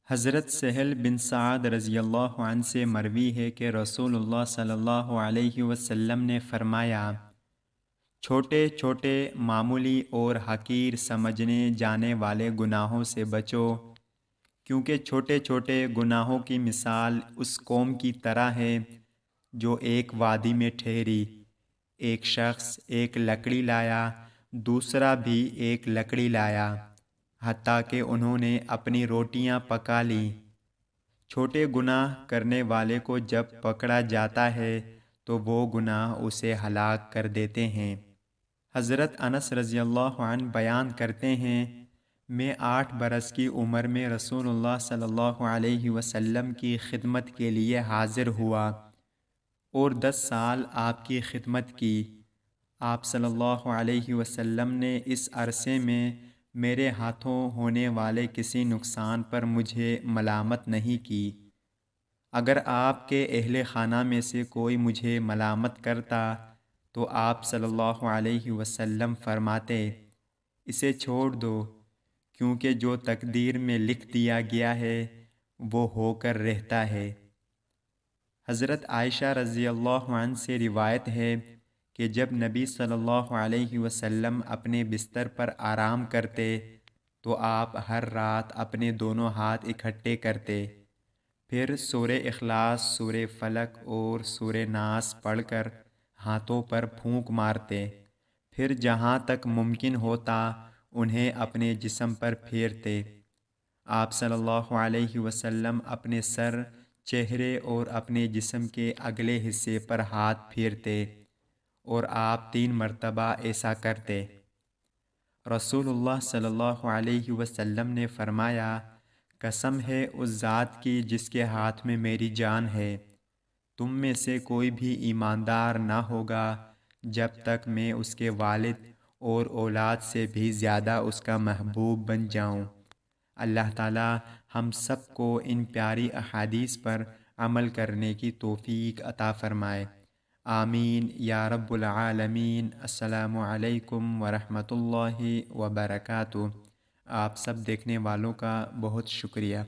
حضرت سہل بن سعد رضی اللہ عنہ سے مروی ہے کہ رسول اللہ صلی اللہ علیہ وسلم نے فرمایا، چھوٹے چھوٹے معمولی اور حقیر سمجھنے جانے والے گناہوں سے بچو، کیونکہ چھوٹے چھوٹے گناہوں کی مثال اس قوم کی طرح ہے جو ایک وادی میں ٹھہری۔ ایک شخص ایک لکڑی لایا، دوسرا بھی ایک لکڑی لایا، حتیٰ کہ انہوں نے اپنی روٹیاں پکا لیں۔ چھوٹے گناہ کرنے والے کو جب پکڑا جاتا ہے تو وہ گناہ اسے ہلاک کر دیتے ہیں۔ حضرت انس رضی اللہ عنہ بیان کرتے ہیں، میں 8 برس کی عمر میں رسول اللہ صلی اللہ علیہ وسلم کی خدمت کے لیے حاضر ہوا اور 10 سال آپ کی خدمت کی۔ آپ صلی اللہ علیہ وسلم نے اس عرصے میں میرے ہاتھوں ہونے والے کسی نقصان پر مجھے ملامت نہیں کی۔ اگر آپ کے اہل خانہ میں سے کوئی مجھے ملامت کرتا تو آپ صلی اللہ علیہ وسلم فرماتے، اسے چھوڑ دو، کیونکہ جو تقدیر میں لکھ دیا گیا ہے وہ ہو کر رہتا ہے۔ حضرت عائشہ رضی اللہ عنہ سے روایت ہے کہ جب نبی صلی اللہ علیہ وسلم اپنے بستر پر آرام کرتے تو آپ ہر رات اپنے دونوں ہاتھ اکٹھے کرتے، پھر سورہ اخلاص، سورہ فلق اور سورہ ناس پڑھ کر ہاتھوں پر پھونک مارتے، پھر جہاں تک ممکن ہوتا انہیں اپنے جسم پر پھیرتے۔ آپ صلی اللہ علیہ وسلم اپنے سر، چہرے اور اپنے جسم کے اگلے حصے پر ہاتھ پھیرتے اور آپ 3 مرتبہ ایسا کرتے۔ رسول اللہ صلی اللہ علیہ وسلم نے فرمایا، قسم ہے اس ذات کی جس کے ہاتھ میں میری جان ہے، تم میں سے کوئی بھی ایماندار نہ ہوگا جب تک میں اس کے والد اور اولاد سے بھی زیادہ اس کا محبوب بن جاؤں۔ اللہ تعالی ہم سب کو ان پیاری احادیث پر عمل کرنے کی توفیق عطا فرمائے، آمین یا رب العالمین۔ السلام علیکم ورحمۃ اللہ وبرکاتہ۔ آپ سب دیکھنے والوں کا بہت شکریہ۔